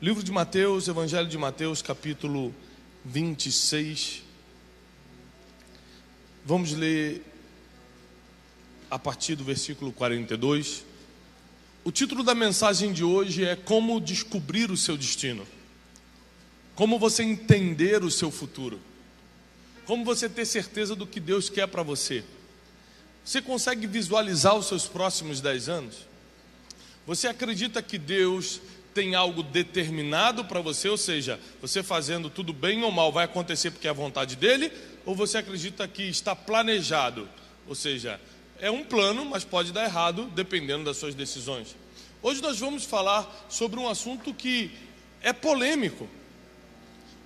Livro de Mateus, Evangelho de Mateus, capítulo 26. Vamos ler a partir do versículo 42. O título da mensagem de hoje é Como descobrir o seu destino. Como você entender o seu futuro. Como você ter certeza do que Deus quer para você. Você consegue visualizar os seus próximos 10 anos? Você acredita que Deus tem algo determinado para você, ou seja, você fazendo tudo bem ou mal vai acontecer porque é a vontade dele, ou você acredita que está planejado, ou seja, é um plano, mas pode dar errado dependendo das suas decisões. Hoje nós vamos falar sobre um assunto que é polêmico,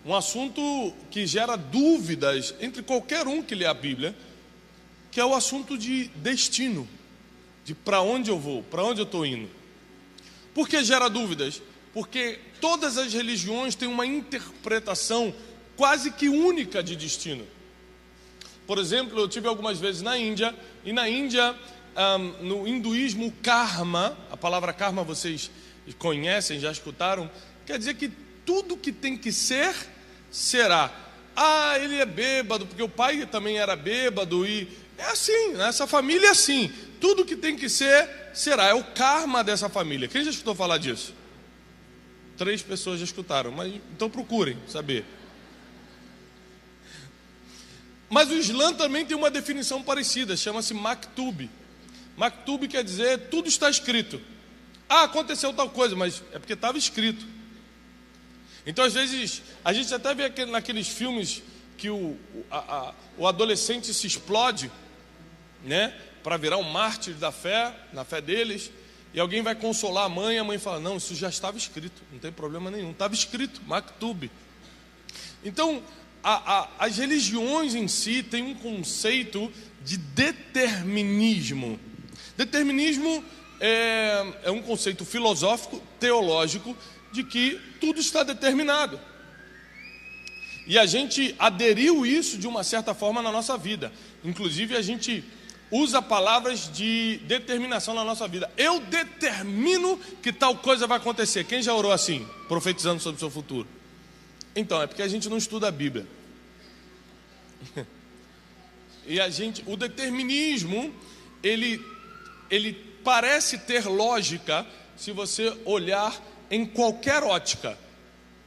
um assunto que gera dúvidas entre qualquer um que lê a Bíblia, que é o assunto de destino, de para onde eu vou, para onde eu estou indo. Por que gera dúvidas? Porque todas as religiões têm uma interpretação quase que única de destino. Por exemplo, eu tive algumas vezes na Índia, e na Índia, no hinduísmo, o karma, a palavra karma vocês conhecem, já escutaram, quer dizer que tudo que tem que ser, será. Ah, ele é bêbado, porque o pai também era bêbado, e é assim, nessa família é assim, tudo que tem que ser, será, é o karma dessa família. Quem já escutou falar disso? 3 pessoas já escutaram, mas então procurem saber. Mas o Islã também tem uma definição parecida, chama-se Maktub. Maktub quer dizer, tudo está escrito. Ah, aconteceu tal coisa, mas é porque estava escrito. Então às vezes, a gente até vê naqueles filmes que o adolescente se explode, né? Para virar um mártir da fé, na fé deles, e alguém vai consolar a mãe fala, não, isso já estava escrito, não tem problema nenhum, estava escrito, Maktub. Então, as religiões em si têm um conceito de determinismo. Determinismo é um conceito filosófico, teológico, de que tudo está determinado. E a gente aderiu isso de uma certa forma na nossa vida. Inclusive a gente usa palavras de determinação na nossa vida. Eu determino que tal coisa vai acontecer. Quem já orou assim, profetizando sobre o seu futuro? Então, é porque a gente não estuda a Bíblia. E o determinismo, ele parece ter lógica se você olhar em qualquer ótica.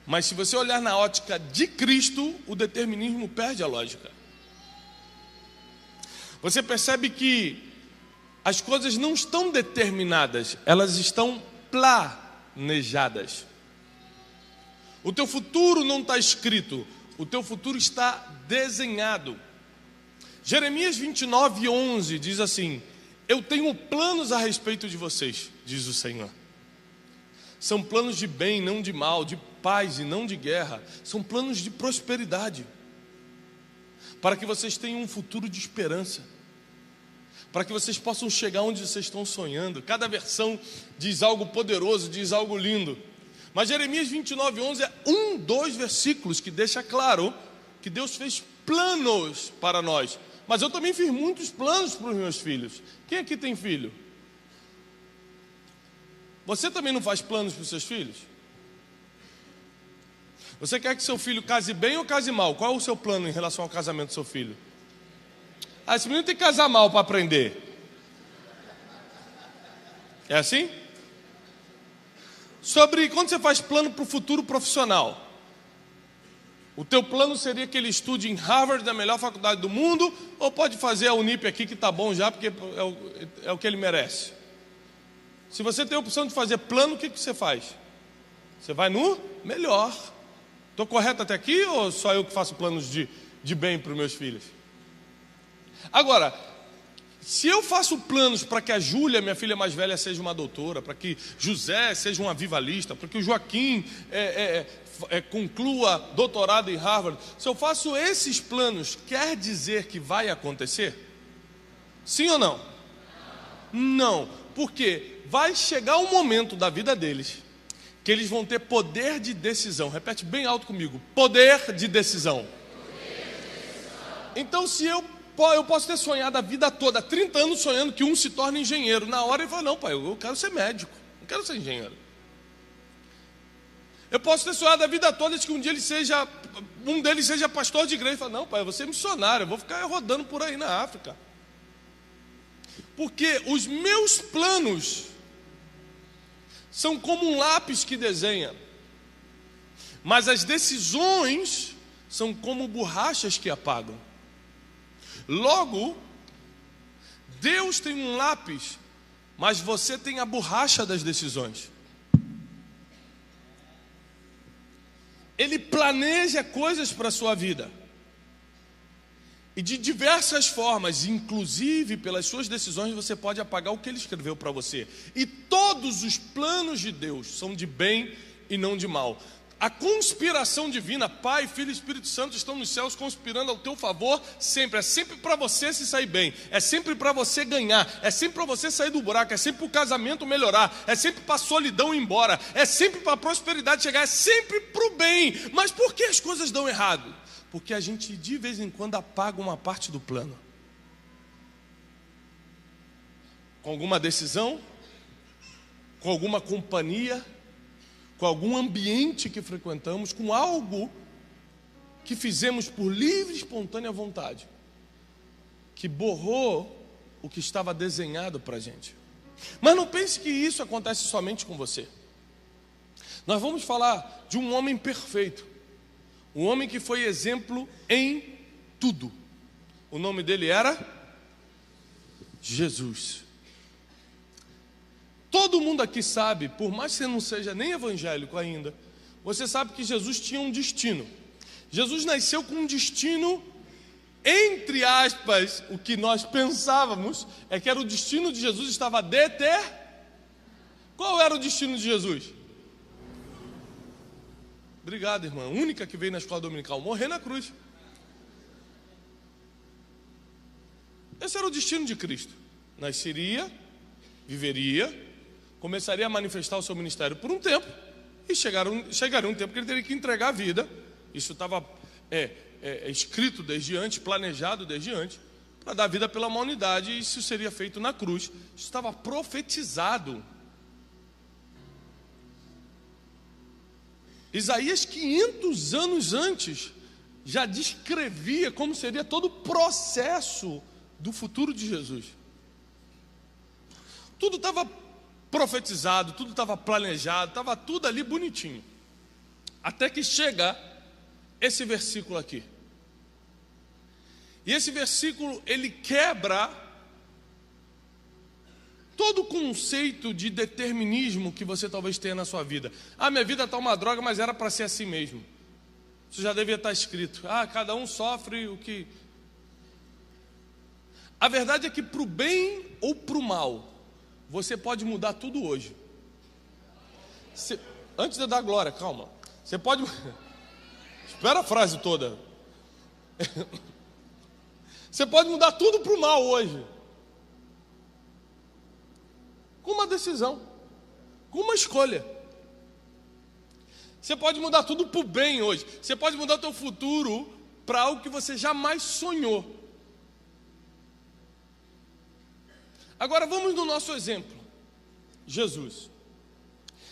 Mas se você olhar na ótica de Cristo, o determinismo perde a lógica. Você percebe que as coisas não estão determinadas, elas estão planejadas. O teu futuro não está escrito, o teu futuro está desenhado. Jeremias 29:11 diz assim: eu tenho planos a respeito de vocês, diz o Senhor. São planos de bem, não de mal, de paz e não de guerra. São planos de prosperidade, para que vocês tenham um futuro de esperança, para que vocês possam chegar onde vocês estão sonhando. Cada versão diz algo poderoso, diz algo lindo. Mas Jeremias 29:11 é 2 versículos que deixa claro que Deus fez planos para nós. Mas eu também fiz muitos planos para os meus filhos. Quem aqui tem filho? Você também não faz planos para os seus filhos? Você quer que seu filho case bem ou case mal? Qual é o seu plano em relação ao casamento do seu filho? Ah, esse menino tem que casar mal para aprender. É assim? Sobre quando você faz plano para o futuro profissional, o teu plano seria que ele estude em Harvard, a melhor faculdade do mundo, ou pode fazer a Unip aqui que está bom já, porque é o que ele merece? Se você tem a opção de fazer plano, o que você faz? Você vai no melhor. Estou correto até aqui ou só eu que faço planos de bem para os meus filhos? Agora, se eu faço planos para que a Júlia, minha filha mais velha, seja uma doutora, para que José seja um avivalista, para que o Joaquim conclua doutorado em Harvard, se eu faço esses planos, quer dizer que vai acontecer? Sim ou não? Não, porque vai chegar um momento da vida deles que eles vão ter poder de decisão. Repete bem alto comigo: poder de decisão. Então, se eu posso ter sonhado a vida toda, 30 anos sonhando que um se torne engenheiro. Na hora ele fala, não pai, eu quero ser médico, não quero ser engenheiro. Eu posso ter sonhado a vida toda de que um dia um deles seja pastor de igreja. Fala, não, pai, eu vou ser missionário, eu vou ficar rodando por aí na África. Porque os meus planos são como um lápis que desenha, mas as decisões são como borrachas que apagam. Logo, Deus tem um lápis, mas você tem a borracha das decisões. Ele planeja coisas para a sua vida. E de diversas formas, inclusive pelas suas decisões, você pode apagar o que Ele escreveu para você. E todos os planos de Deus são de bem e não de mal. A conspiração divina, Pai, Filho e Espírito Santo estão nos céus conspirando ao teu favor sempre. É sempre para você se sair bem, é sempre para você ganhar, é sempre para você sair do buraco, é sempre para o casamento melhorar, é sempre para a solidão ir embora, é sempre para a prosperidade chegar, é sempre para o bem. Mas por que as coisas dão errado? Porque a gente de vez em quando apaga uma parte do plano. Com alguma decisão, com alguma companhia, com algum ambiente que frequentamos, com algo que fizemos por livre e espontânea vontade, que borrou o que estava desenhado para a gente. Mas não pense que isso acontece somente com você. Nós vamos falar de um homem perfeito, um homem que foi exemplo em tudo. O nome dele era Jesus. Todo mundo aqui sabe, por mais que você não seja nem evangélico ainda, você sabe que Jesus tinha um destino. Jesus nasceu com um destino, entre aspas, o que nós pensávamos é que era o destino de Jesus estava Qual era o destino de Jesus? Obrigado, irmã. A única que veio na escola dominical, morrer na cruz. Esse era o destino de Cristo. Nasceria, viveria, começaria a manifestar o seu ministério por um tempo, e chegaria um tempo que ele teria que entregar a vida. Isso estava escrito desde antes, planejado desde antes, para dar vida pela humanidade, e isso seria feito na cruz. Isso estava profetizado. Isaías, 500 anos antes, já descrevia como seria todo o processo do futuro de Jesus. Tudo estava profetizado, tudo estava planejado, estava tudo ali bonitinho. Até que chega esse versículo aqui. E esse versículo, ele quebra todo o conceito de determinismo que você talvez tenha na sua vida. Ah, minha vida está uma droga, mas era para ser assim mesmo. Isso já devia estar escrito. Ah, cada um sofre o que... A verdade é que para o bem ou para o mal, você pode mudar tudo hoje. Antes de eu dar glória, calma. Você pode... Espera a frase toda. Você pode mudar tudo para o mal hoje. Com uma decisão, com uma escolha. Você pode mudar tudo para o bem hoje. Você pode mudar o teu futuro para algo que você jamais sonhou. Agora vamos no nosso exemplo, Jesus.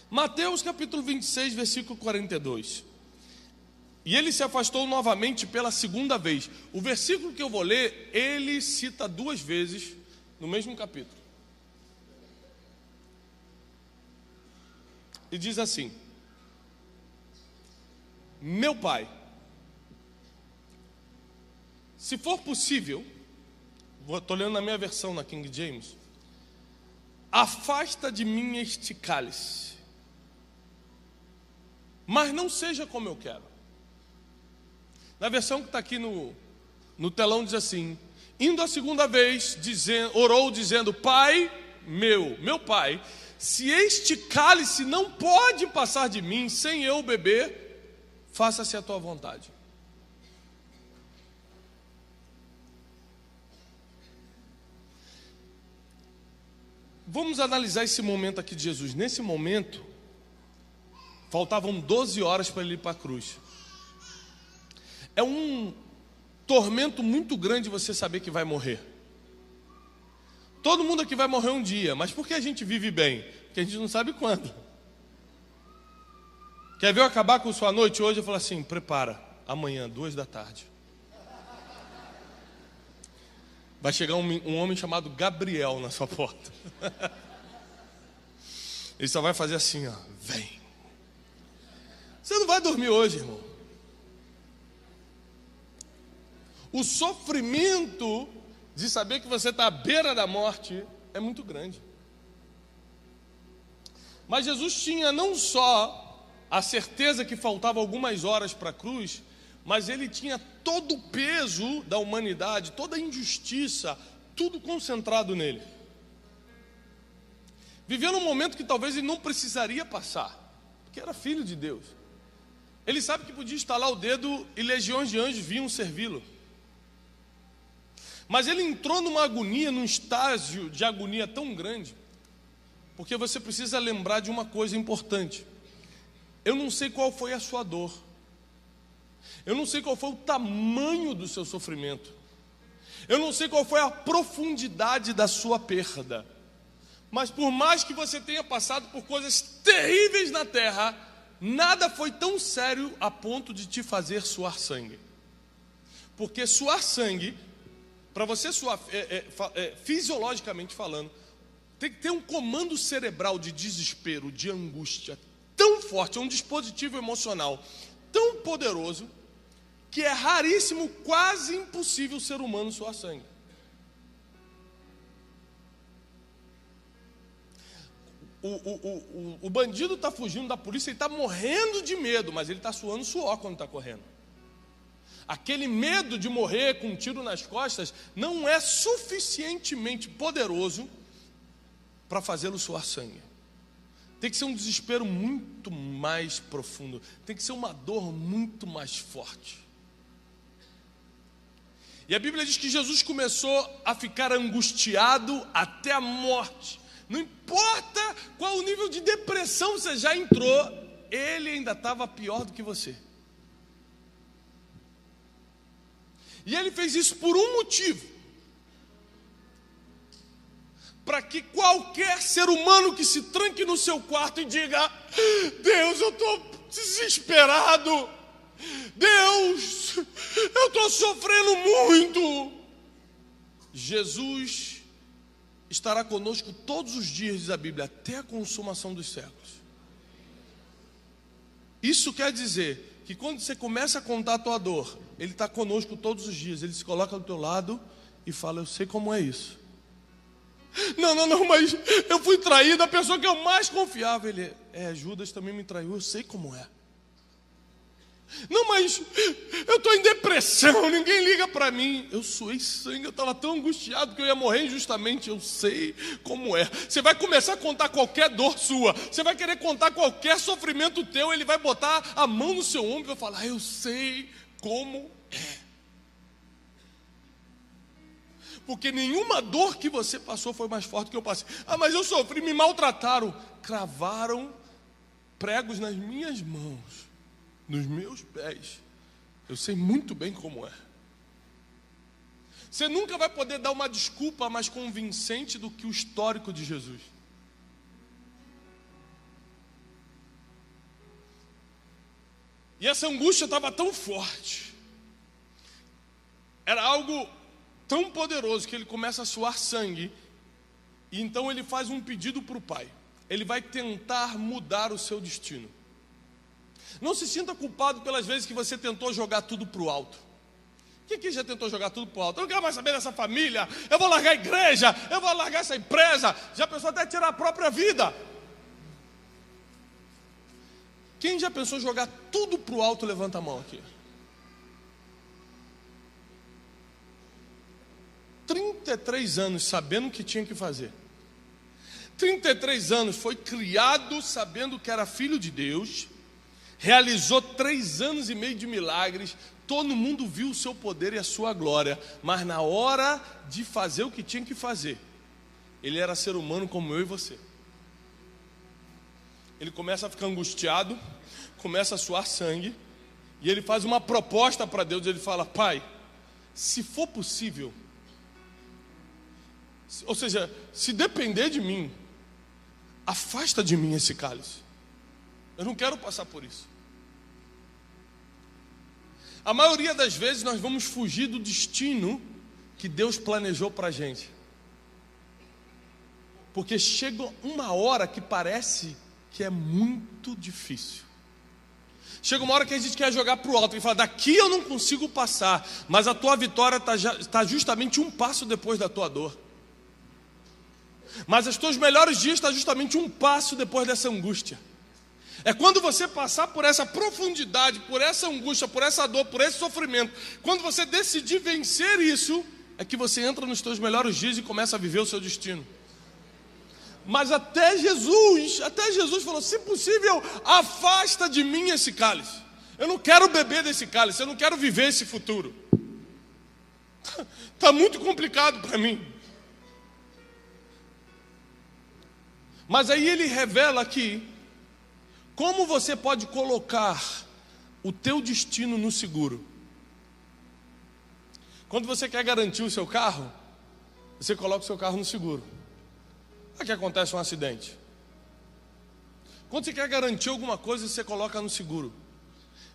Mateus capítulo 26, versículo 42. E ele se afastou novamente pela segunda vez. O versículo que eu vou ler, ele cita 2 vezes no mesmo capítulo. E diz assim: meu Pai, se for possível, estou lendo na minha versão, na King James, afasta de mim este cálice, mas não seja como eu quero. Na versão que está aqui no telão diz assim: indo a segunda vez, orou dizendo: Pai meu Pai, se este cálice não pode passar de mim sem eu beber, faça-se a tua vontade. Vamos analisar esse momento aqui de Jesus. Nesse momento, faltavam 12 horas para ele ir para a cruz. É um tormento muito grande você saber que vai morrer. Todo mundo aqui vai morrer um dia, mas por que a gente vive bem? Porque a gente não sabe quando. Quer ver eu acabar com sua noite hoje? Eu falo assim, prepara, amanhã, 2 da tarde. Vai chegar um homem chamado Gabriel na sua porta. Ele só vai fazer assim, ó, vem. Você não vai dormir hoje, irmão. O sofrimento de saber que você está à beira da morte é muito grande. Mas Jesus tinha não só a certeza que faltava algumas horas para a cruz, mas ele tinha todo o peso da humanidade, toda a injustiça, tudo concentrado nele. Vivendo um momento que talvez ele não precisaria passar, porque era filho de Deus. Ele sabe que podia estalar o dedo e legiões de anjos vinham servi-lo. Mas ele entrou numa agonia, num estágio de agonia tão grande, porque você precisa lembrar de uma coisa importante. Eu não sei qual foi a sua dor. Eu não sei qual foi o tamanho do seu sofrimento. Eu não sei qual foi a profundidade da sua perda. Mas por mais que você tenha passado por coisas terríveis na terra, nada foi tão sério a ponto de te fazer suar sangue. Porque suar sangue, para você suar, fisiologicamente falando, tem que ter um comando cerebral de desespero, de angústia tão forte, é um dispositivo emocional tão poderoso, que é raríssimo, quase impossível o ser humano suar sangue. O bandido está fugindo da polícia, ele está morrendo de medo, mas ele está suando suor quando está correndo. Aquele medo de morrer com um tiro nas costas não é suficientemente poderoso para fazê-lo suar sangue. Tem que ser um desespero muito mais profundo. Tem que ser uma dor muito mais forte. E a Bíblia diz que Jesus começou a ficar angustiado até a morte. Não importa qual o nível de depressão você já entrou, ele ainda estava pior do que você. E ele fez isso por um motivo. Para que qualquer ser humano que se tranque no seu quarto e diga: Deus, eu estou desesperado, Deus, eu estou sofrendo muito. Jesus estará conosco todos os dias, diz a Bíblia, até a consumação dos séculos. Isso quer dizer que quando você começa a contar a tua dor, Ele está conosco todos os dias, Ele se coloca do teu lado e fala: eu sei como é isso. Não, mas eu fui traído, a pessoa que eu mais confiava. Ele, Judas também me traiu, eu sei como é. Não, mas eu estou em depressão, ninguém liga para mim. Eu suei sangue, eu estava tão angustiado que eu ia morrer injustamente. Eu sei como é. Você vai começar a contar qualquer dor sua, você vai querer contar qualquer sofrimento teu, ele vai botar a mão no seu ombro e vai falar: eu sei como é. Porque nenhuma dor que você passou foi mais forte que eu passei. Mas eu sofri, me maltrataram. Cravaram pregos nas minhas mãos, nos meus pés. Eu sei muito bem como é. Você nunca vai poder dar uma desculpa mais convincente do que o histórico de Jesus. E essa angústia estava tão forte. Era algo tão poderoso que ele começa a suar sangue. E então ele faz um pedido para o Pai. Ele vai tentar mudar o seu destino. Não se sinta culpado pelas vezes que você tentou jogar tudo para o alto. Quem aqui já tentou jogar tudo para o alto? Eu não quero mais saber dessa família, eu vou largar a igreja, eu vou largar essa empresa. Já pensou até tirar a própria vida? Quem já pensou em jogar tudo para o alto, levanta a mão aqui. 33 anos sabendo o que tinha que fazer. 33 anos, foi criado sabendo que era filho de Deus. Realizou 3 anos e meio de milagres. Todo mundo viu o seu poder e a sua glória. Mas na hora de fazer o que tinha que fazer, ele era ser humano como eu e você. Ele começa a ficar angustiado, começa a suar sangue, e ele faz uma proposta para Deus. Ele fala: Pai, se for possível, ou seja, se depender de mim, afasta de mim esse cálice. Eu não quero passar por isso. A maioria das vezes nós vamos fugir do destino que Deus planejou para a gente. Porque chega uma hora que parece que é muito difícil. Chega uma hora que a gente quer jogar para o alto e fala, daqui eu não consigo passar, mas a tua vitória está justamente um passo depois da tua dor. Mas os teus melhores dias estão justamente um passo depois dessa angústia. É quando você passar por essa profundidade, por essa angústia, por essa dor, por esse sofrimento, quando você decidir vencer isso, é que você entra nos teus melhores dias e começa a viver o seu destino. Mas até Jesus falou, se possível, afasta de mim esse cálice. Eu não quero beber desse cálice, eu não quero viver esse futuro. Está muito complicado para mim. Mas aí ele revela aqui como você pode colocar o teu destino no seguro. Quando você quer garantir o seu carro, você coloca o seu carro no seguro. Aí que acontece um acidente. Quando você quer garantir alguma coisa, você coloca no seguro.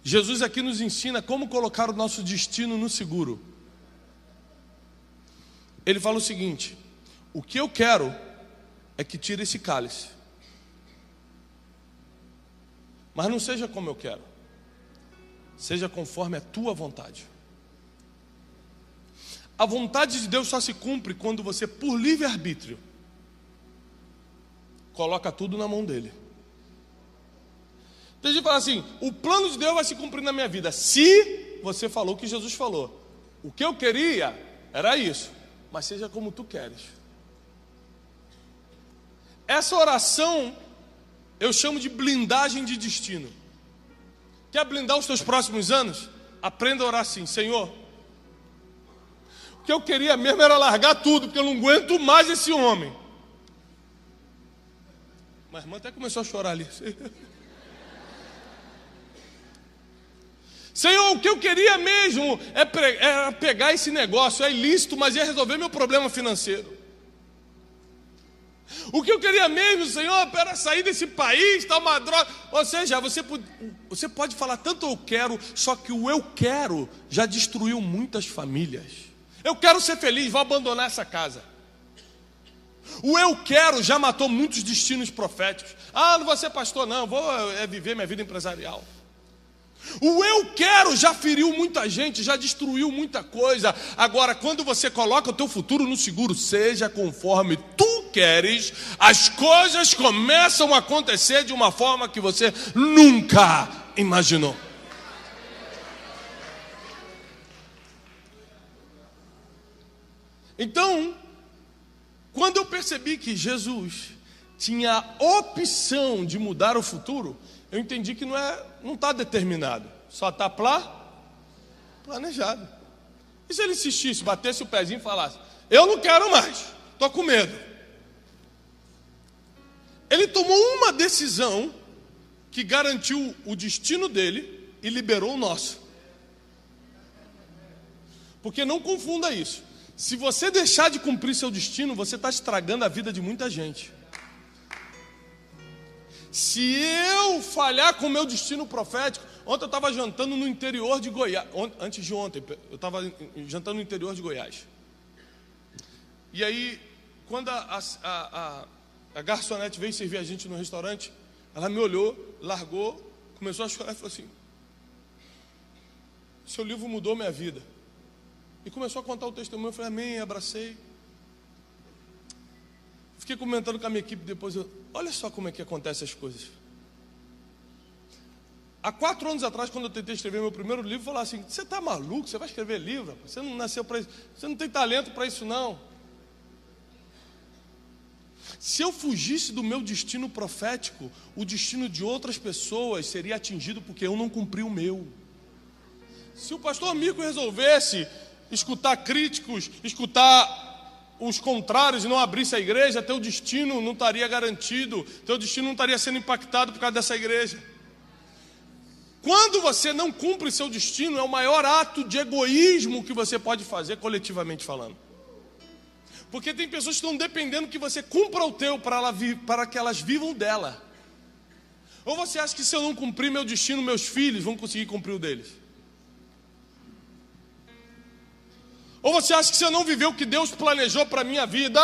Jesus aqui nos ensina como colocar o nosso destino no seguro. Ele fala o seguinte: o que eu quero é que tire esse cálice, mas não seja como eu quero, seja conforme a tua vontade. A vontade de Deus só se cumpre quando você, por livre-arbítrio, coloca tudo na mão dele. Tem gente que fala assim, o plano de Deus vai se cumprir na minha vida, se você falou o que Jesus falou. O que eu queria era isso, mas seja como tu queres. Essa oração eu chamo de blindagem de destino. Quer blindar os teus próximos anos? Aprenda a orar assim: Senhor, o que eu queria mesmo era largar tudo, porque eu não aguento mais esse homem. Mas a irmã até começou a chorar ali. Senhor, o que eu queria mesmo é pegar esse negócio, é ilícito, mas ia resolver meu problema financeiro. O que eu queria mesmo, Senhor, era sair desse país, tá uma droga. Ou seja, você pode falar tanto eu quero, só que o eu quero já destruiu muitas famílias. Eu quero ser feliz, vou abandonar essa casa. O eu quero já matou muitos destinos proféticos. Ah, não vou ser pastor não, vou viver minha vida empresarial. O eu quero já feriu muita gente, já destruiu muita coisa. Agora, quando você coloca o teu futuro no seguro, seja conforme tu queres, as coisas começam a acontecer de uma forma que você nunca imaginou. Então, quando eu percebi que Jesus tinha a opção de mudar o futuro, eu entendi que não está determinado, só está planejado. E se ele insistisse, batesse o pezinho e falasse, eu não quero mais, estou com medo. Ele tomou uma decisão que garantiu o destino dele e liberou o nosso. Porque não confunda isso. Se você deixar de cumprir seu destino, você está estragando a vida de muita gente. Se eu falhar com o meu destino profético... Ontem eu estava jantando no interior de Goiás. Antes de ontem, eu estava jantando no interior de Goiás. E aí, quando a garçonete veio servir a gente no restaurante, ela me olhou, largou, começou a chorar e falou assim: seu livro mudou minha vida. E começou a contar o testemunho. Eu falei, amém, abracei. Fiquei comentando com a minha equipe depois. Olha só como é que acontecem as coisas. Há 4 anos atrás, quando eu tentei escrever meu primeiro livro, falaram assim: você está maluco? Você vai escrever livro? Você não nasceu para isso. Você não tem talento para isso, não. Se eu fugisse do meu destino profético, o destino de outras pessoas seria atingido porque eu não cumpri o meu. Se o pastor Mico resolvesse escutar críticos, escutar os contrários e não abrisse a igreja, teu destino não estaria garantido, teu destino não estaria sendo impactado por causa dessa igreja. Quando você não cumpre seu destino, é o maior ato de egoísmo que você pode fazer, coletivamente falando. Porque tem pessoas que estão dependendo que você cumpra o teu para que elas vivam dela. Ou você acha que se eu não cumprir meu destino, meus filhos vão conseguir cumprir o deles? Ou você acha que se eu não viver o que Deus planejou para a minha vida,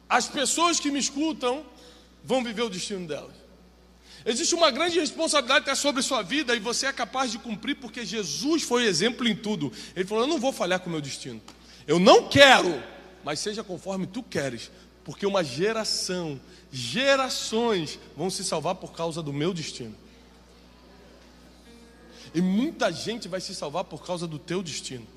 as pessoas que me escutam vão viver o destino delas? Existe uma grande responsabilidade até sobre sua vida, e você é capaz de cumprir, porque Jesus foi exemplo em tudo. Ele falou: eu não vou falhar com o meu destino. Eu não quero, mas seja conforme tu queres, porque uma gerações vão se salvar por causa do meu destino. E muita gente vai se salvar por causa do teu destino.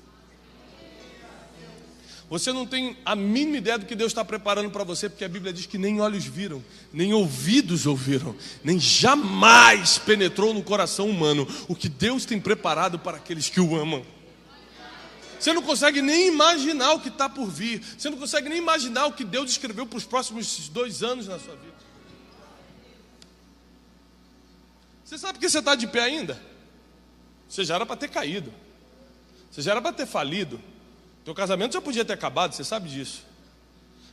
Você não tem a mínima ideia do que Deus está preparando para você, porque a Bíblia diz que nem olhos viram, nem ouvidos ouviram, nem jamais penetrou no coração humano o que Deus tem preparado para aqueles que o amam. Você não consegue nem imaginar o que está por vir. Você não consegue nem imaginar o que Deus escreveu para os próximos 2 anos na sua vida. Você sabe que você está de pé ainda? Você já era para ter caído. Você já era para ter falido. Teu casamento já podia ter acabado, você sabe disso.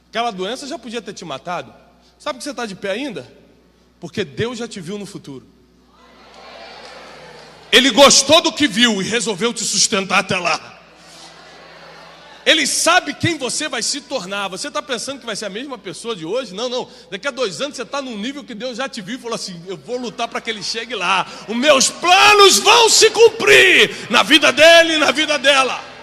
Aquela doença já podia ter te matado. Sabe que você está de pé ainda? Porque Deus já te viu no futuro. Ele gostou do que viu e resolveu te sustentar até lá. Ele sabe quem você vai se tornar. Você está pensando que vai ser a mesma pessoa de hoje? Não, não. Daqui a 2 anos você está num nível que Deus já te viu e falou assim: eu vou lutar para que ele chegue lá. Os meus planos vão se cumprir na vida dele e na vida dela.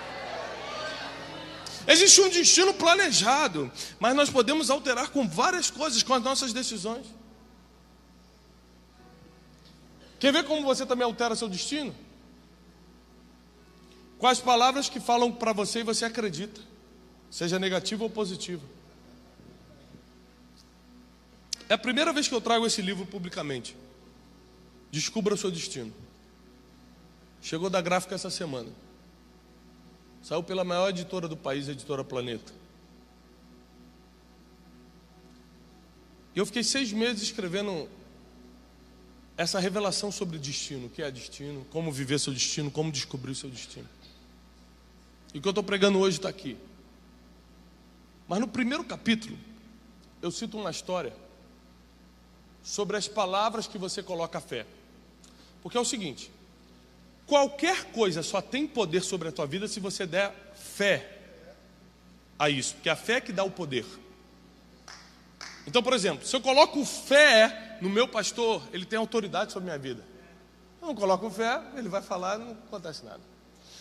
Existe um destino planejado, mas nós podemos alterar com várias coisas, com as nossas decisões. Quer ver como você também altera seu destino? Com as palavras que falam para você e você acredita, seja negativa ou positiva. É a primeira vez que eu trago esse livro publicamente. Descubra o seu destino. Chegou da gráfica essa semana. Saiu pela maior editora do país, a Editora Planeta. E eu fiquei 6 meses escrevendo essa revelação sobre destino. O que é destino, como viver seu destino, como descobrir o seu destino. E o que eu estou pregando hoje está aqui. Mas no primeiro capítulo, eu cito uma história sobre as palavras que você coloca a fé. Porque é o seguinte: qualquer coisa só tem poder sobre a tua vida se você der fé a isso. Porque a fé é que dá o poder. Então, por exemplo, se eu coloco fé no meu pastor, ele tem autoridade sobre a minha vida. Eu não coloco fé, ele vai falar e não acontece nada.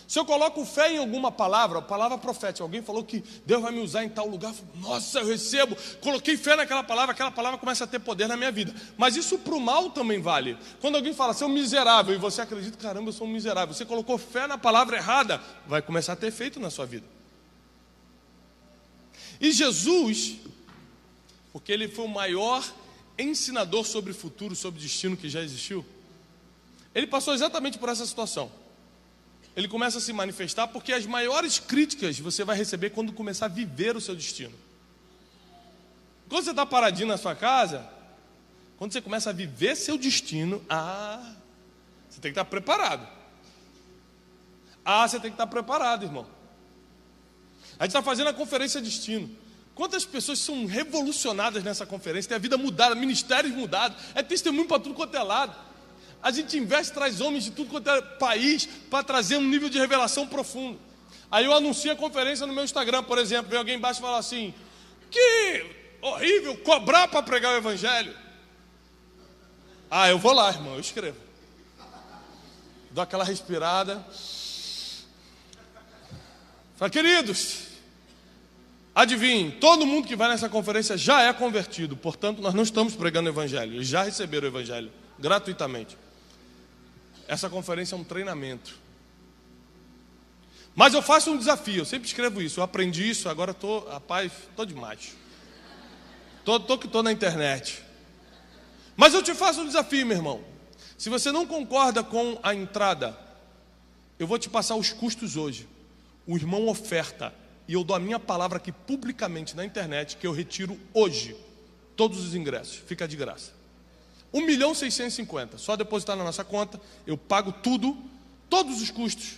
Se eu coloco fé em alguma palavra profética, alguém falou que Deus vai me usar em tal lugar, nossa, eu recebo, coloquei fé naquela palavra, aquela palavra começa a ter poder na minha vida. Mas isso para o mal também vale. Quando alguém fala, você é um miserável, e você acredita, caramba, eu sou um miserável, você colocou fé na palavra errada, vai começar a ter efeito na sua vida. E Jesus, porque ele foi o maior ensinador sobre futuro, sobre destino que já existiu, ele passou exatamente por essa situação. Ele começa a se manifestar porque as maiores críticas você vai receber quando começar a viver o seu destino. Quando você está paradinho na sua casa, quando você começa a viver seu destino, você tem que estar preparado. Você tem que estar preparado, irmão. A gente está fazendo a conferência destino. Quantas pessoas são revolucionadas nessa conferência? Tem a vida mudada, ministérios mudados, é testemunho para tudo quanto é lado. A gente investe, traz homens de tudo quanto é país para trazer um nível de revelação profundo. Aí eu anuncio a conferência no meu Instagram, por exemplo, vem alguém embaixo e fala assim: que horrível, cobrar para pregar o evangelho. Eu vou lá, irmão, eu escrevo. Dou aquela respirada. Fala, queridos, adivinhem, todo mundo que vai nessa conferência já é convertido. Portanto, nós não estamos pregando o evangelho, eles já receberam o evangelho gratuitamente. Essa conferência é um treinamento. Mas eu faço um desafio, eu sempre escrevo isso, eu aprendi isso, agora estou demais. Estou na internet. Mas eu te faço um desafio, meu irmão. Se você não concorda com a entrada, eu vou te passar os custos hoje. O irmão oferta, e eu dou a minha palavra aqui publicamente na internet, que eu retiro hoje todos os ingressos, fica de graça. 1.650.000, só depositar na nossa conta, eu pago tudo, todos os custos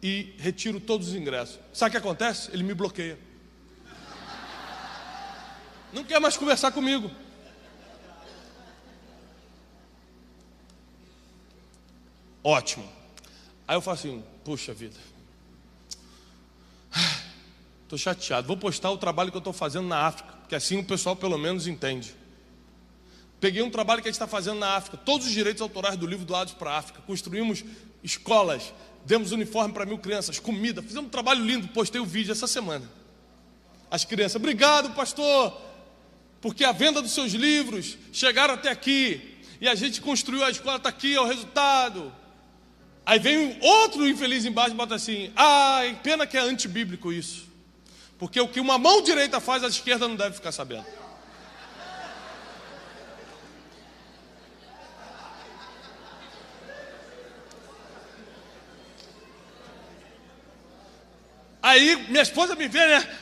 e retiro todos os ingressos. Sabe o que acontece? Ele me bloqueia. Não quer mais conversar comigo. Ótimo. Aí eu falo assim, puxa vida, estou chateado, vou postar o trabalho que eu estou fazendo na África, porque assim o pessoal pelo menos entende. Peguei um trabalho que a gente está fazendo na África, todos os direitos autorais do livro doados para a África, construímos escolas, demos uniforme para 1000 crianças, comida, fizemos um trabalho lindo, postei o vídeo essa semana. As crianças, obrigado pastor, porque a venda dos seus livros chegaram até aqui, e a gente construiu a escola, está aqui, é o resultado. Aí vem outro infeliz embaixo e bota assim, pena que é antibíblico isso, porque o que uma mão direita faz, a esquerda não deve ficar sabendo. Aí minha esposa me vê, né?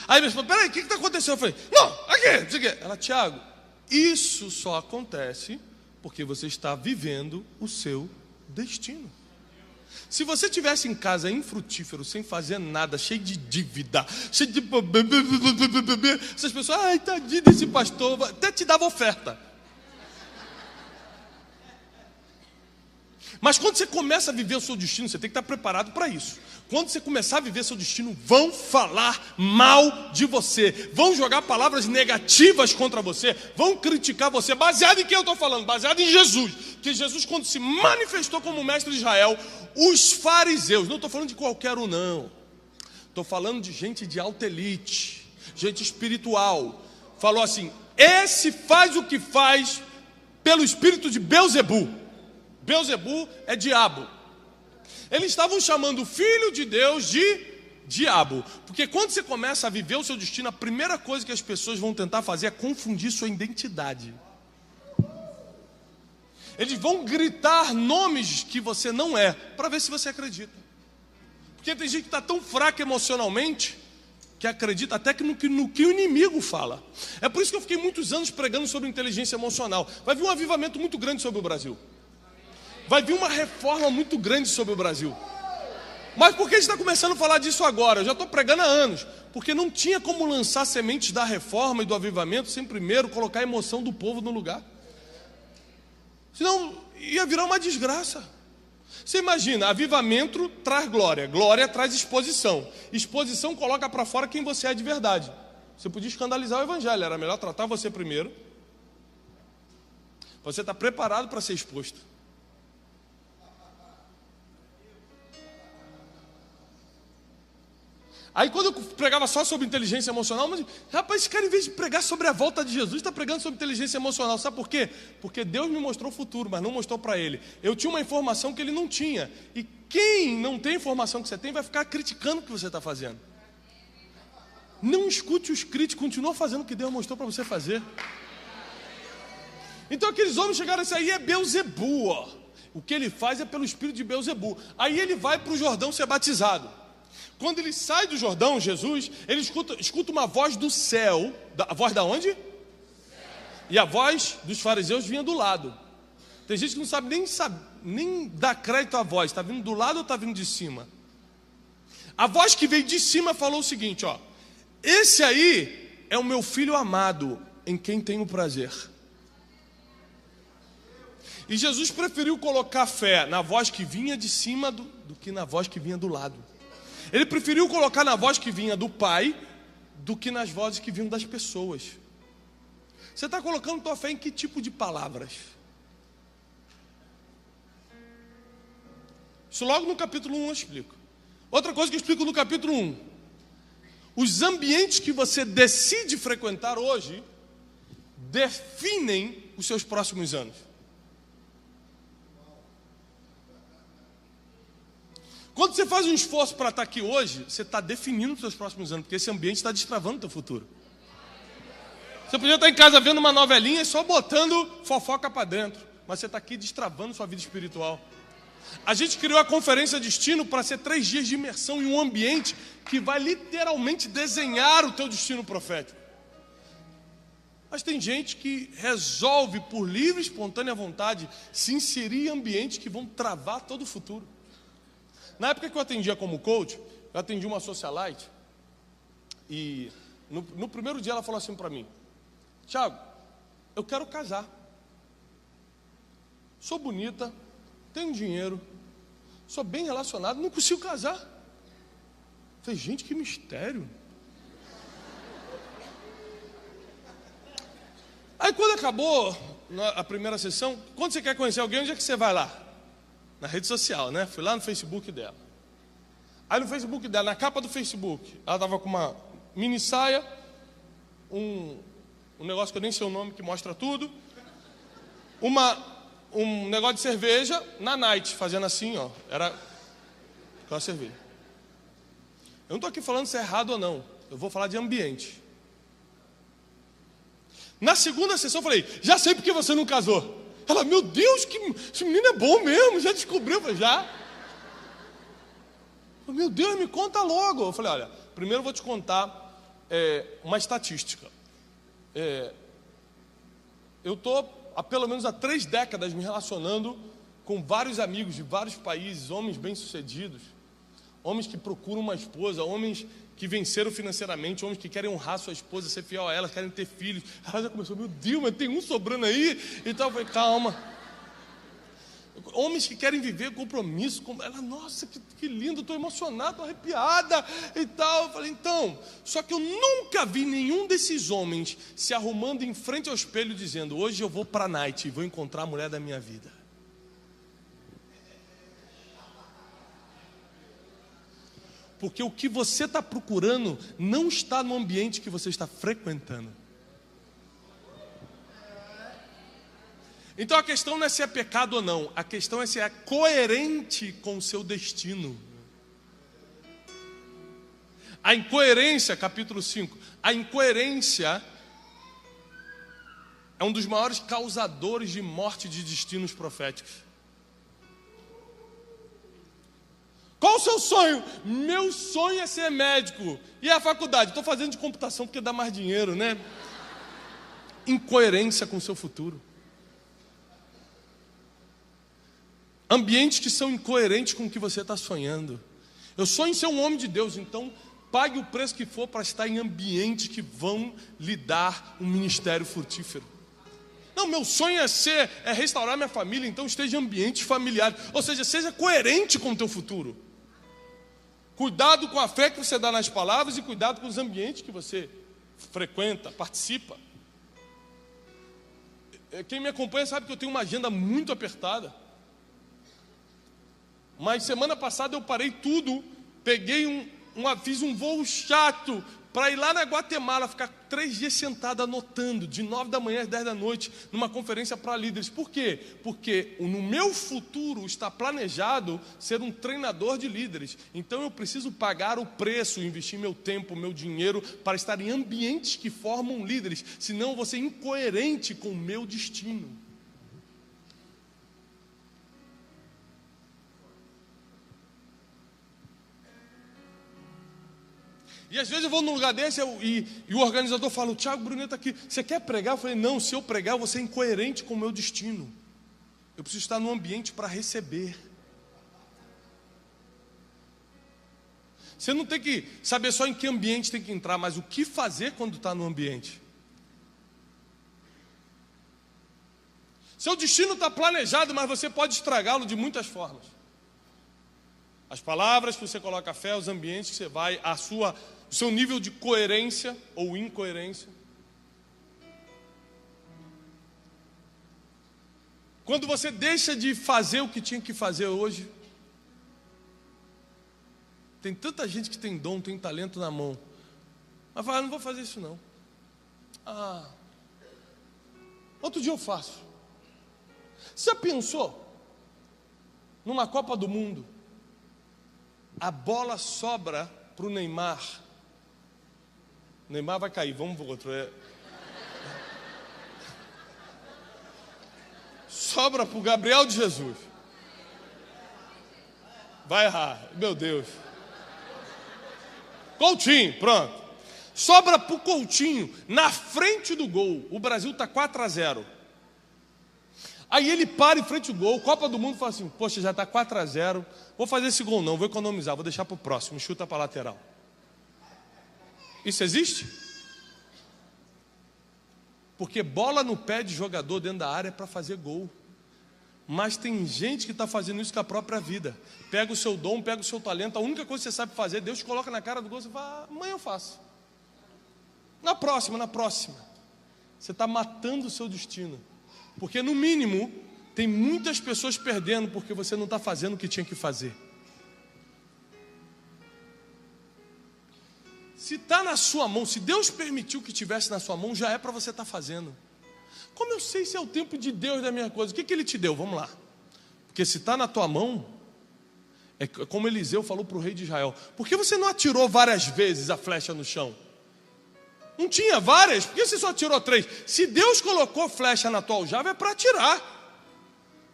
Aí minha esposa, peraí, o que está acontecendo? Eu falei, não, aqui, não sei o quê. Ela, Tiago, isso só acontece porque você está vivendo o seu destino. Se você estivesse em casa infrutífero, sem fazer nada, cheio de dívida, cheio de... essas pessoas, tadinho desse pastor, até te dava oferta. Mas quando você começa a viver o seu destino, você tem que estar preparado para isso. Quando você começar a viver seu destino, vão falar mal de você, vão jogar palavras negativas contra você, vão criticar você, baseado em quem eu estou falando? Baseado em Jesus. Que Jesus, quando se manifestou como mestre de Israel, os fariseus, não estou falando de qualquer um não, estou falando de gente de alta elite, gente espiritual, falou assim, esse faz o que faz pelo espírito de Belzebu. Belzebu é diabo. Eles estavam chamando o filho de Deus de diabo, porque quando você começa a viver o seu destino, a primeira coisa que as pessoas vão tentar fazer é confundir sua identidade. Eles vão gritar nomes que você não é, para ver se você acredita. Porque tem gente que está tão fraca emocionalmente que acredita até que no que o inimigo fala. É por isso que eu fiquei muitos anos pregando sobre inteligência emocional. Vai vir um avivamento muito grande sobre o Brasil. Vai vir uma reforma muito grande sobre o Brasil. Mas por que a gente está começando a falar disso agora? Eu já estou pregando há anos. Porque não tinha como lançar sementes da reforma e do avivamento sem primeiro colocar a emoção do povo no lugar. Senão ia virar uma desgraça. Você imagina, avivamento traz glória, glória traz exposição. Exposição coloca para fora quem você é de verdade. Você podia escandalizar o evangelho, era melhor tratar você primeiro. Você está preparado para ser exposto. Aí quando eu pregava só sobre inteligência emocional, mas, rapaz, esse cara, em vez de pregar sobre a volta de Jesus, está pregando sobre inteligência emocional. Sabe por quê? Porque Deus me mostrou o futuro, mas não mostrou para ele. Eu tinha uma informação que ele não tinha. E quem não tem a informação que você tem vai ficar criticando o que você está fazendo. Não escute os críticos, continua fazendo o que Deus mostrou para você fazer. Então aqueles homens chegaram a dizer, aí é Belzebu, ó. O que ele faz é pelo espírito de Belzebu. Aí ele vai para o Jordão ser batizado. Quando ele sai do Jordão, Jesus, ele escuta uma voz do céu. A voz da onde? E a voz dos fariseus vinha do lado. Tem gente que não sabe nem dar crédito à voz. Está vindo do lado ou está vindo de cima? A voz que veio de cima falou o seguinte, ó. Esse aí é o meu filho amado, em quem tenho prazer. E Jesus preferiu colocar fé na voz que vinha de cima do que na voz que vinha do lado. Ele preferiu colocar na voz que vinha do Pai do que nas vozes que vinham das pessoas. Você está colocando tua fé em que tipo de palavras? Isso logo no capítulo 1 eu explico. Outra coisa que eu explico no capítulo 1. Os ambientes que você decide frequentar hoje definem os seus próximos anos. Quando você faz um esforço para estar aqui hoje, você está definindo os seus próximos anos, porque esse ambiente está destravando o teu futuro. Você podia estar em casa vendo uma novelinha e só botando fofoca para dentro, mas você está aqui destravando sua vida espiritual. A gente criou a Conferência Destino para ser 3 dias de imersão em um ambiente que vai literalmente desenhar o teu destino profético. Mas tem gente que resolve, por livre e espontânea vontade, se inserir em ambientes que vão travar todo o futuro. Na época que eu atendia como coach, eu atendi uma socialite e no primeiro dia ela falou assim para mim, Tiago, eu quero casar. Sou bonita, tenho dinheiro, sou bem relacionado, não consigo casar. Falei, gente, que mistério. Aí quando acabou a primeira sessão, quando você quer conhecer alguém, onde é que você vai lá? Na rede social, né? Fui lá no Facebook dela. Aí no Facebook dela, na capa do Facebook, ela estava com uma mini saia, um negócio que eu nem sei o nome, que mostra tudo, um negócio de cerveja na night, fazendo assim, ó, era aquela cerveja. Eu não estou aqui falando se é errado ou não, eu vou falar de ambiente. Na segunda sessão eu falei, já sei porque você não casou. Ela, meu Deus, esse menino é bom mesmo, já descobriu. Eu falei, já? Meu Deus, me conta logo. Eu falei, olha, primeiro eu vou te contar uma estatística. Eu estou há pelo menos 3 décadas me relacionando com vários amigos de vários países, homens bem-sucedidos, homens que procuram uma esposa, homens que venceram financeiramente, homens que querem honrar sua esposa, ser fiel a ela, querem ter filhos. Ela já começou, meu Deus, mas tem um sobrando aí. Então eu falei, calma. Homens que querem viver compromisso. Ela, nossa, que lindo, estou emocionado, estou arrepiada e tal. Eu falei, então, só que eu nunca vi nenhum desses homens se arrumando em frente ao espelho dizendo, hoje eu vou para a night e vou encontrar a mulher da minha vida. Porque o que você está procurando não está no ambiente que você está frequentando. Então a questão não é se é pecado ou não, a questão é se é coerente com o seu destino. A incoerência, capítulo 5, a incoerência é um dos maiores causadores de morte de destinos proféticos. Qual o seu sonho? Meu sonho é ser médico. E a faculdade? Estou fazendo de computação porque dá mais dinheiro, né? Incoerência com o seu futuro. Ambientes que são incoerentes com o que você está sonhando. Eu sonho em ser um homem de Deus, então pague o preço que for para estar em ambientes que vão lhe dar um ministério frutífero. Não, meu sonho é restaurar minha família, então esteja em ambientes familiares. Ou seja, seja coerente com o teu futuro. Cuidado com a fé que você dá nas palavras e cuidado com os ambientes que você frequenta, participa. Quem me acompanha sabe que eu tenho uma agenda muito apertada. Mas semana passada eu parei tudo, peguei fiz um voo chato para ir lá na Guatemala, ficar 3 dias sentado anotando, de 9 da manhã às 10 da noite, numa conferência para líderes. Por quê? Porque no meu futuro está planejado ser um treinador de líderes. Então eu preciso pagar o preço, investir meu tempo, meu dinheiro, para estar em ambientes que formam líderes. Senão eu vou ser incoerente com o meu destino. E às vezes eu vou num lugar desse e o organizador fala, o Thiago Brunet está aqui, você quer pregar? Eu falei, não, se eu pregar eu vou ser incoerente com o meu destino. Eu preciso estar num ambiente para receber. Você não tem que saber só em que ambiente tem que entrar, mas o que fazer quando está no ambiente. Seu destino está planejado, mas você pode estragá-lo de muitas formas. As palavras que você coloca a fé, os ambientes que você vai, o seu nível de coerência ou incoerência. Quando você deixa de fazer o que tinha que fazer hoje. Tem tanta gente que tem dom, tem talento na mão, mas fala, não vou fazer isso não. Outro dia eu faço. Você já pensou? Numa Copa do Mundo, a bola sobra para o Neymar. O Neymar vai cair, vamos para o outro. Sobra para o Gabriel de Jesus. Vai errar, meu Deus. Coutinho, pronto. Sobra para o Coutinho, na frente do gol. O Brasil está 4-0. Aí ele para em frente ao gol, Copa do Mundo, fala assim, poxa, já está 4-0, vou fazer esse gol não, vou economizar, vou deixar para o próximo, chuta para a lateral. Isso existe? Porque bola no pé de jogador dentro da área é para fazer gol. Mas tem gente que está fazendo isso com a própria vida. Pega o seu dom, pega o seu talento, a única coisa que você sabe fazer, Deus te coloca na cara do gol, você fala, amanhã eu faço. Na próxima. Você está matando o seu destino. Porque no mínimo, tem muitas pessoas perdendo porque você não está fazendo o que tinha que fazer. Se está na sua mão, se Deus permitiu que estivesse na sua mão, já é para você estar fazendo. Como eu sei se é o tempo de Deus da minha coisa? O que Ele te deu? Vamos lá. Porque se está na tua mão, é como Eliseu falou para o rei de Israel. Por que você não atirou várias vezes a flecha no chão? Não tinha várias? Por que você só atirou 3? Se Deus colocou flecha na tua aljava, é para atirar.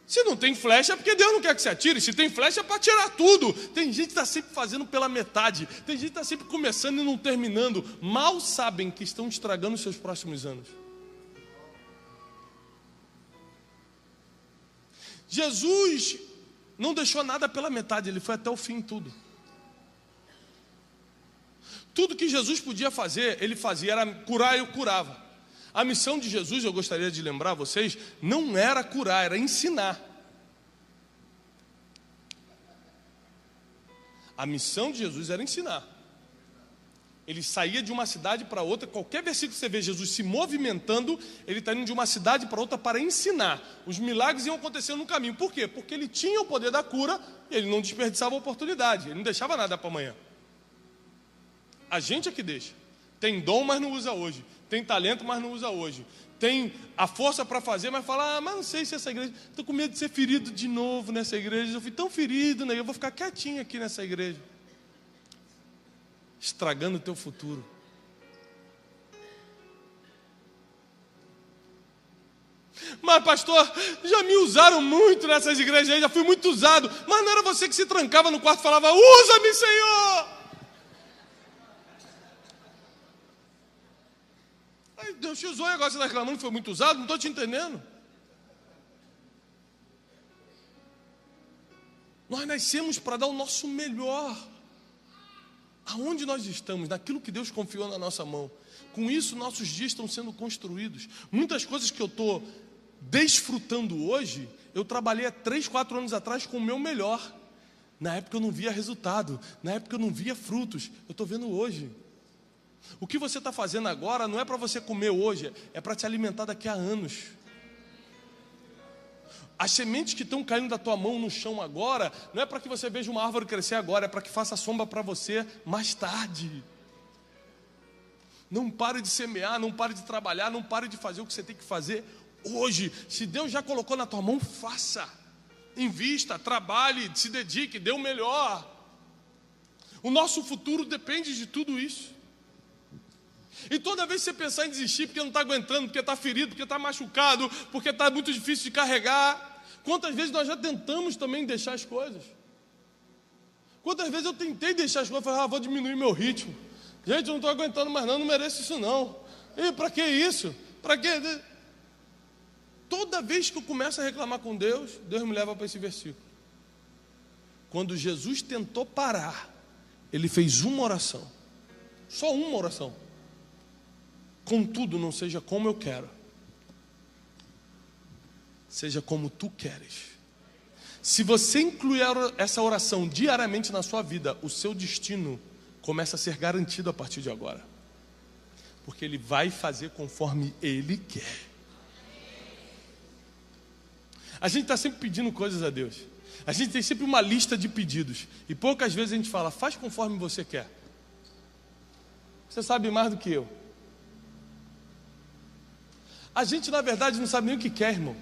Se não tem flecha, é porque Deus não quer que você atire. Se tem flecha, é para tirar tudo. Tem gente que está sempre fazendo pela metade. Tem gente que está sempre começando e não terminando. Mal sabem que estão estragando os seus próximos anos. Jesus não deixou nada pela metade. Ele foi até o fim em tudo. Tudo que Jesus podia fazer, Ele fazia. Era curar, eu curava. A missão de Jesus, eu gostaria de lembrar a vocês, não era curar, era ensinar. A missão de Jesus era ensinar. Ele saía de uma cidade para outra. Qualquer versículo que você vê Jesus se movimentando, ele está indo de uma cidade para outra para ensinar. Os milagres iam acontecendo no caminho. Por quê? Porque ele tinha o poder da cura e ele não desperdiçava a oportunidade. Ele não deixava nada para amanhã. A gente é que deixa. Tem dom, mas não usa hoje. Tem talento, mas não usa hoje. Tem a força para fazer, mas fala, mas não sei se essa igreja... Estou com medo de ser ferido de novo nessa igreja. Eu fui tão ferido, né? Eu vou ficar quietinho aqui nessa igreja. Estragando o teu futuro. Mas pastor, já me usaram muito nessas igrejas aí, já fui muito usado. Mas não era você que se trancava no quarto e falava, usa-me, Senhor! Aí Deus te usou e agora você está reclamando que foi muito usado? Não estou te entendendo. Nós nascemos para dar o nosso melhor. Aonde nós estamos, naquilo que Deus confiou na nossa mão. Com isso, nossos dias estão sendo construídos. Muitas coisas que eu estou desfrutando hoje, eu trabalhei há 3, 4 anos atrás com o meu melhor. Na época eu não via resultado, na época eu não via frutos. Eu estou vendo hoje. O que você está fazendo agora não é para você comer hoje, é para te alimentar daqui a anos. As sementes que estão caindo da tua mão no chão agora, não é para que você veja uma árvore crescer agora, é para que faça sombra para você mais tarde. Não pare de semear, não pare de trabalhar, não pare de fazer o que você tem que fazer hoje. Se Deus já colocou na tua mão, faça. Invista, trabalhe, se dedique, dê o melhor. O nosso futuro depende de tudo isso. E toda vez que você pensar em desistir porque não está aguentando, porque está ferido, porque está machucado, porque está muito difícil de carregar, quantas vezes nós já tentamos também deixar as coisas? Quantas vezes eu tentei deixar as coisas, falei, vou diminuir meu ritmo. Gente, eu não estou aguentando mais não mereço isso não. E para que isso? Para que? Toda vez que eu começo a reclamar com Deus, Deus me leva para esse versículo. Quando Jesus tentou parar, Ele fez uma oração. Só uma oração. Contudo, não seja como eu quero, seja como tu queres. Se você incluir essa oração diariamente na sua vida, o seu destino começa a ser garantido a partir de agora. Porque Ele vai fazer conforme Ele quer. A gente está sempre pedindo coisas a Deus. A gente tem sempre uma lista de pedidos. E poucas vezes a gente fala, faz conforme você quer. Você sabe mais do que eu. A gente, na verdade, não sabe nem o que quer, irmão.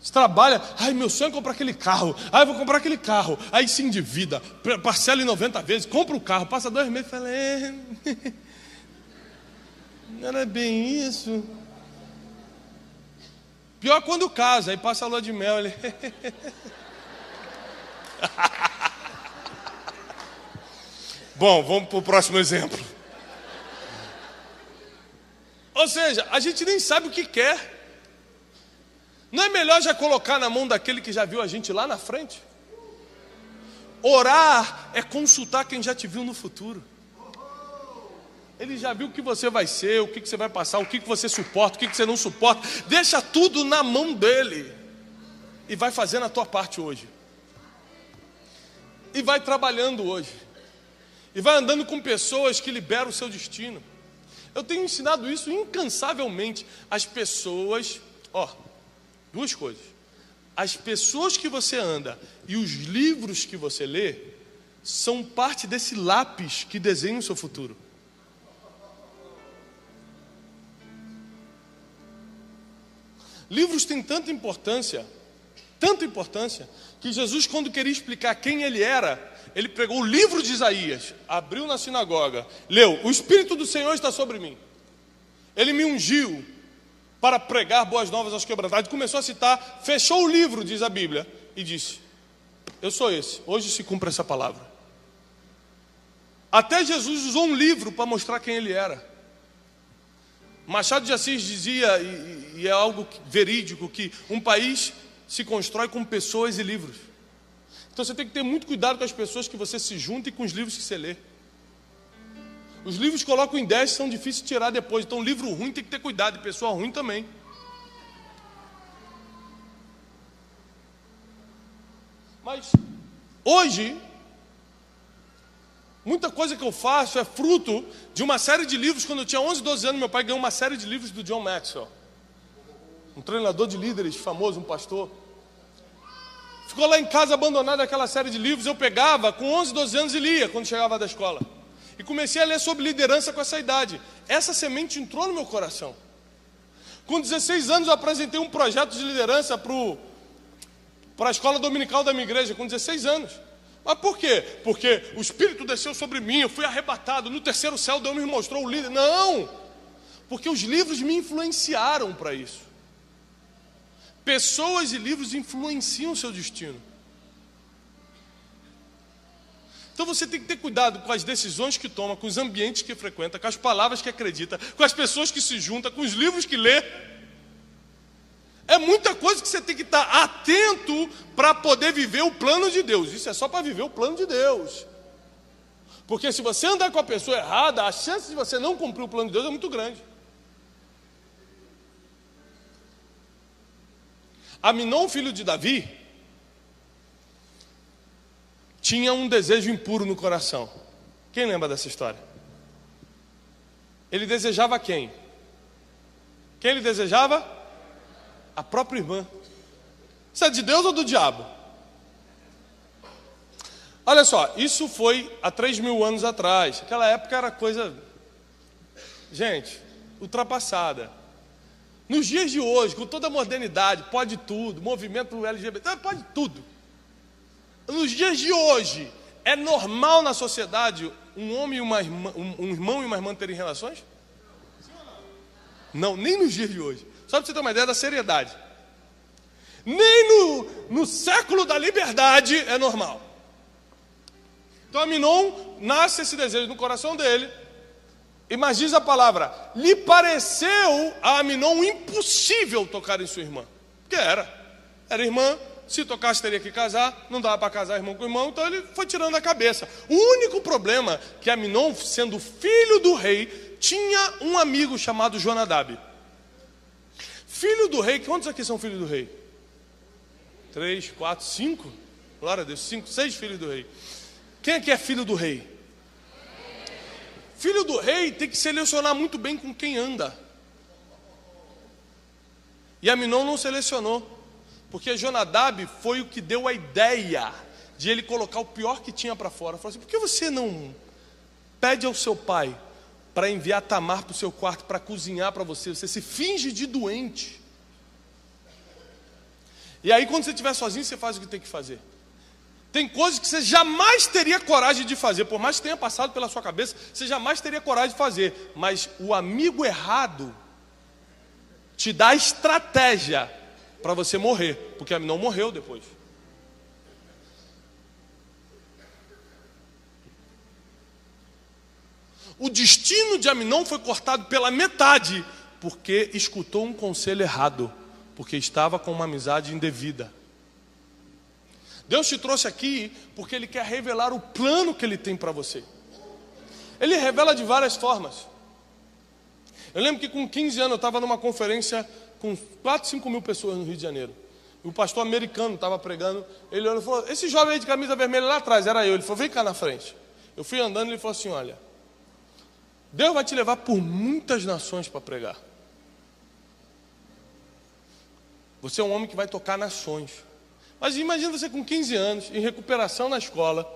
Você trabalha, meu sonho é comprar aquele carro. Eu vou comprar aquele carro. Aí se endivida, parcela em 90 vezes, compra o carro, passa 2 meses e fala, não era bem isso. Pior quando casa, aí passa a lua de mel. Ele... Bom, vamos para o próximo exemplo. Ou seja, a gente nem sabe o que quer. Não é melhor já colocar na mão daquele que já viu a gente lá na frente? Orar é consultar quem já te viu no futuro. Ele já viu o que você vai ser, o que você vai passar, o que você suporta, o que você não suporta. Deixa tudo na mão dele. E vai fazendo a tua parte hoje. E vai trabalhando hoje. E vai andando com pessoas que liberam o seu destino. Eu tenho ensinado isso incansavelmente. As pessoas, duas coisas. As pessoas que você anda e os livros que você lê são parte desse lápis que desenha o seu futuro. Livros têm tanta importância, que Jesus, quando queria explicar quem ele era, ele pegou o livro de Isaías, abriu na sinagoga, leu: o Espírito do Senhor está sobre mim. Ele me ungiu para pregar boas novas aos quebrantados. Começou a citar, fechou o livro, diz a Bíblia, e disse: eu sou esse, hoje se cumpre essa palavra. Até Jesus usou um livro para mostrar quem ele era. Machado de Assis dizia, e é algo verídico, que um país se constrói com pessoas e livros. Então você tem que ter muito cuidado com as pessoas que você se junta e com os livros que você lê. Os livros colocam ideias que são difíceis de tirar depois. Então livro ruim tem que ter cuidado, e pessoa ruim também. Mas hoje, muita coisa que eu faço é fruto de uma série de livros. Quando eu tinha 11, 12 anos, meu pai ganhou uma série de livros do John Maxwell, um treinador de líderes famoso, um pastor. Ficou lá em casa abandonada aquela série de livros. Eu pegava com 11, 12 anos e lia quando chegava da escola. E comecei a ler sobre liderança com essa idade. Essa semente entrou no meu coração. Com 16 anos eu apresentei um projeto de liderança para a escola dominical da minha igreja, com 16 anos. Mas por quê? Porque o Espírito desceu sobre mim, eu fui arrebatado, no terceiro céu Deus me mostrou o líder. Não! Porque os livros me influenciaram para isso. Pessoas e livros influenciam o seu destino. Então você tem que ter cuidado com as decisões que toma, com os ambientes que frequenta, com as palavras que acredita, com as pessoas que se junta, com os livros que lê. É muita coisa que você tem que estar atento para poder viver o plano de Deus. Isso é só para viver o plano de Deus. Porque se você andar com a pessoa errada, a chance de você não cumprir o plano de Deus é muito grande. Aminon, filho de Davi, tinha um desejo impuro no coração. Quem lembra dessa história? Ele desejava quem? Quem ele desejava? A própria irmã. Isso é de Deus ou do diabo? Olha só, isso foi há 3.000 anos atrás. Aquela época era coisa, gente, ultrapassada. Nos dias de hoje, com toda a modernidade, pode tudo, movimento LGBT, pode tudo. Nos dias de hoje, é normal na sociedade um homem e uma irmã, um irmão e uma irmã terem relações? Não, nem nos dias de hoje. Só para você ter uma ideia da seriedade. Nem no século da liberdade é normal. Então Aminon, nasce esse desejo no coração dele. Mas diz a palavra, lhe pareceu a Aminon impossível tocar em sua irmã. Porque era irmã, se tocasse teria que casar, não dava para casar irmão com irmão, então ele foi tirando a cabeça. O único problema que Aminon, sendo filho do rei, tinha um amigo chamado Jonadab. Filho do rei, quantos aqui são filhos do rei? 3, 4, 5? Glória a Deus, 5, 6 filhos do rei. Quem aqui é filho do rei? Filho do rei tem que selecionar muito bem com quem anda. E Aminon não selecionou, porque Jonadab foi o que deu a ideia de ele colocar o pior que tinha para fora. Falou assim: por que você não pede ao seu pai para enviar Tamar para o seu quarto para cozinhar para você? Você se finge de doente. E aí quando você estiver sozinho, você faz o que tem que fazer. Tem coisas que você jamais teria coragem de fazer, por mais que tenha passado pela sua cabeça, você jamais teria coragem de fazer. Mas o amigo errado te dá estratégia para você morrer, porque Aminon morreu depois. O destino de Aminon foi cortado pela metade, porque escutou um conselho errado, porque estava com uma amizade indevida. Deus te trouxe aqui porque Ele quer revelar o plano que Ele tem para você. Ele revela de várias formas. Eu lembro que com 15 anos eu estava numa conferência com 4, 5 mil pessoas no Rio de Janeiro. O pastor americano estava pregando. Ele olhou e falou: esse jovem aí de camisa vermelha lá atrás, era eu. Ele falou: vem cá na frente. Eu fui andando e ele falou assim: olha, Deus vai te levar por muitas nações para pregar. Você é um homem que vai tocar nações. Mas imagina você com 15 anos, em recuperação na escola.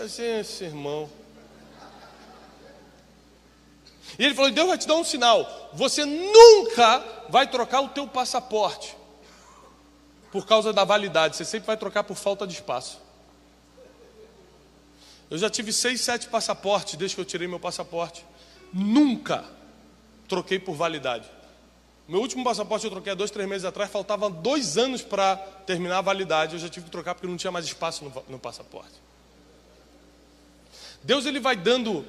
Esse irmão. E ele falou: Deus vai te dar um sinal. Você nunca vai trocar o teu passaporte por causa da validade. Você sempre vai trocar por falta de espaço. Eu já tive 6, 7 passaportes desde que eu tirei meu passaporte. Nunca troquei por validade. Meu último passaporte eu troquei há 2, 3 meses atrás. Faltavam 2 anos para terminar a validade. Eu já tive que trocar porque não tinha mais espaço no passaporte. Deus, ele vai dando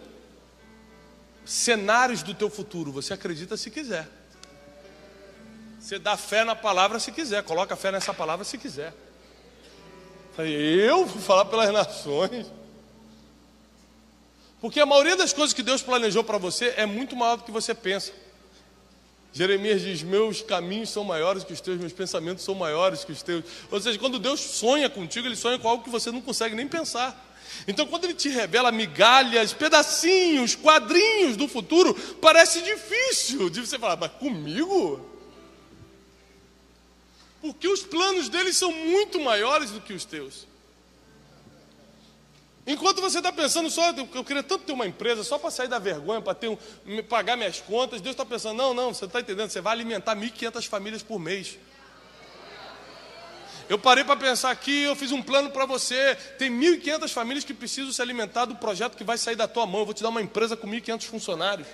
cenários do teu futuro. Você acredita se quiser. Você dá fé na palavra se quiser. Coloca fé nessa palavra se quiser. Eu vou falar pelas nações. Porque a maioria das coisas que Deus planejou para você é muito maior do que você pensa. Jeremias diz: meus caminhos são maiores que os teus, meus pensamentos são maiores que os teus. Ou seja, quando Deus sonha contigo, Ele sonha com algo que você não consegue nem pensar. Então, quando Ele te revela migalhas, pedacinhos, quadrinhos do futuro, parece difícil de você falar: mas comigo? Porque os planos dele são muito maiores do que os teus. Enquanto você está pensando só: eu queria tanto ter uma empresa só para sair da vergonha, para pagar minhas contas. Deus está pensando: não, você está entendendo? Você vai alimentar 1.500 famílias por mês. Eu parei para pensar aqui, eu fiz um plano para você. Tem 1.500 famílias que precisam se alimentar do projeto que vai sair da tua mão. Eu vou te dar uma empresa com 1.500 funcionários.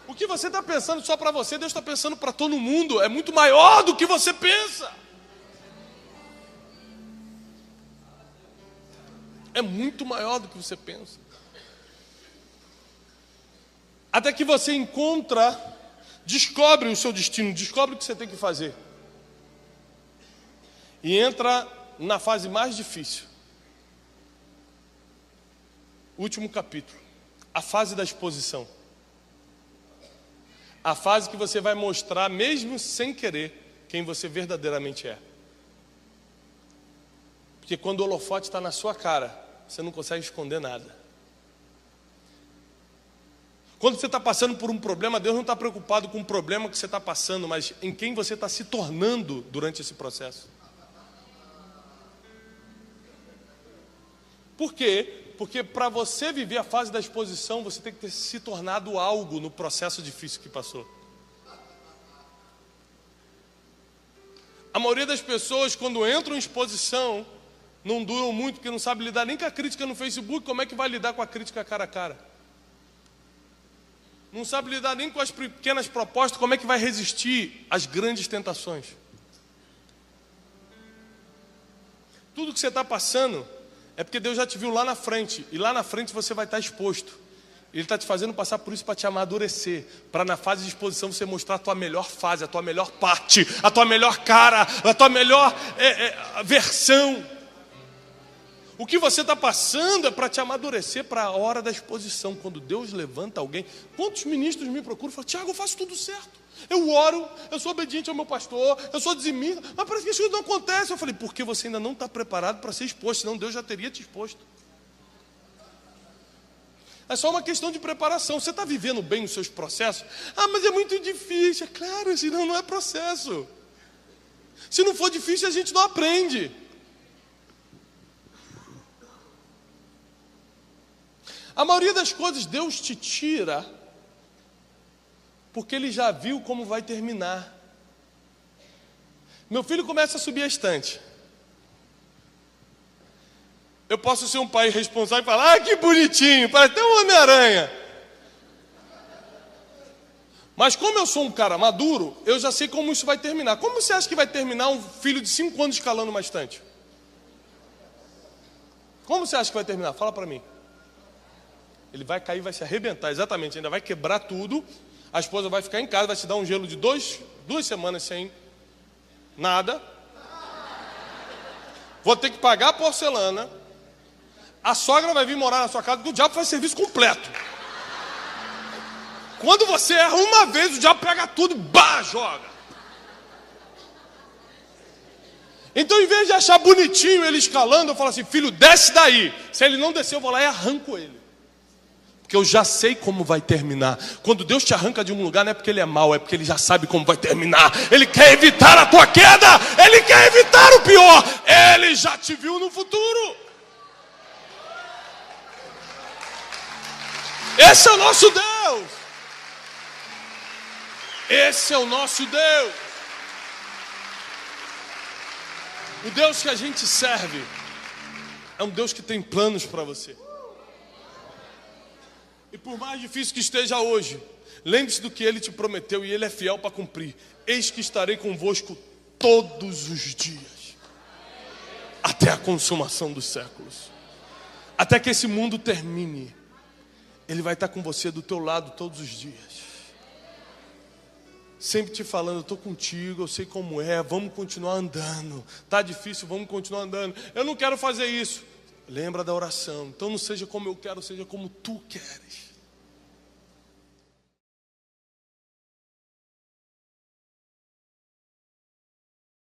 O que você está pensando só para você, Deus está pensando para todo mundo. É muito maior do que você pensa. É muito maior do que você pensa. Até que você descobre o seu destino, descobre o que você tem que fazer. E entra na fase mais difícil. Último capítulo. A fase da exposição. A fase que você vai mostrar, mesmo sem querer, quem você verdadeiramente é. Porque quando o holofote está na sua cara, você não consegue esconder nada. Quando você está passando por um problema, Deus não está preocupado com o problema que você está passando, mas em quem você está se tornando durante esse processo. Por quê? Porque para você viver a fase da exposição, você tem que ter se tornado algo no processo difícil que passou. A maioria das pessoas, quando entram em exposição, não duram muito, porque não sabe lidar nem com a crítica no Facebook. Como é que vai lidar com a crítica cara a cara? Não sabe lidar nem com as pequenas propostas. Como é que vai resistir às grandes tentações? Tudo que você está passando é porque Deus já te viu lá na frente. E lá na frente você vai estar exposto. Ele está te fazendo passar por isso para te amadurecer. Para na fase de exposição você mostrar a tua melhor fase, a tua melhor parte, a tua melhor cara, a tua melhor versão. O que você está passando é para te amadurecer para a hora da exposição. Quando Deus levanta alguém. Quantos ministros me procuram e falam: Tiago, eu faço tudo certo. Eu oro, eu sou obediente ao meu pastor, eu sou dizimista, mas parece que isso não acontece. Eu falei: porque você ainda não está preparado para ser exposto, senão Deus já teria te exposto. É só uma questão de preparação. Você está vivendo bem os seus processos? Ah, mas é muito difícil. É claro, senão não é processo. Se não for difícil, a gente não aprende. A maioria das coisas Deus te tira porque Ele já viu como vai terminar. Meu filho começa a subir a estante. Eu posso ser um pai responsável e falar: ah, que bonitinho, parece até um Homem-Aranha. Mas como eu sou um cara maduro, eu já sei como isso vai terminar. Como você acha que vai terminar um filho de 5 anos escalando uma estante? Como você acha que vai terminar? Fala para mim. Ele vai cair, vai se arrebentar, exatamente, ainda vai quebrar tudo. A esposa vai ficar em casa, vai te dar um gelo de 2 semanas sem nada. Vou ter que pagar a porcelana. A sogra vai vir morar na sua casa, porque o diabo faz serviço completo. Quando você erra uma vez, o diabo pega tudo e joga. Então, em vez de achar bonitinho ele escalando, eu falo assim: filho, desce daí. Se ele não descer, eu vou lá e arranco ele. Porque eu já sei como vai terminar. Quando Deus te arranca de um lugar, não é porque ele é mau, é porque ele já sabe como vai terminar. Ele quer evitar a tua queda. Ele quer evitar o pior. Ele já te viu no futuro. Esse é o nosso Deus. Esse é o nosso Deus. O Deus que a gente serve é um Deus que tem planos para você. E por mais difícil que esteja hoje, lembre-se do que Ele te prometeu e Ele é fiel para cumprir. Eis que estarei convosco todos os dias, até a consumação dos séculos. Até que esse mundo termine, Ele vai estar com você do teu lado todos os dias. Sempre te falando: eu estou contigo, eu sei como é, vamos continuar andando. Está difícil, vamos continuar andando. Eu não quero fazer isso. Lembra da oração. Então não seja como eu quero, seja como tu queres.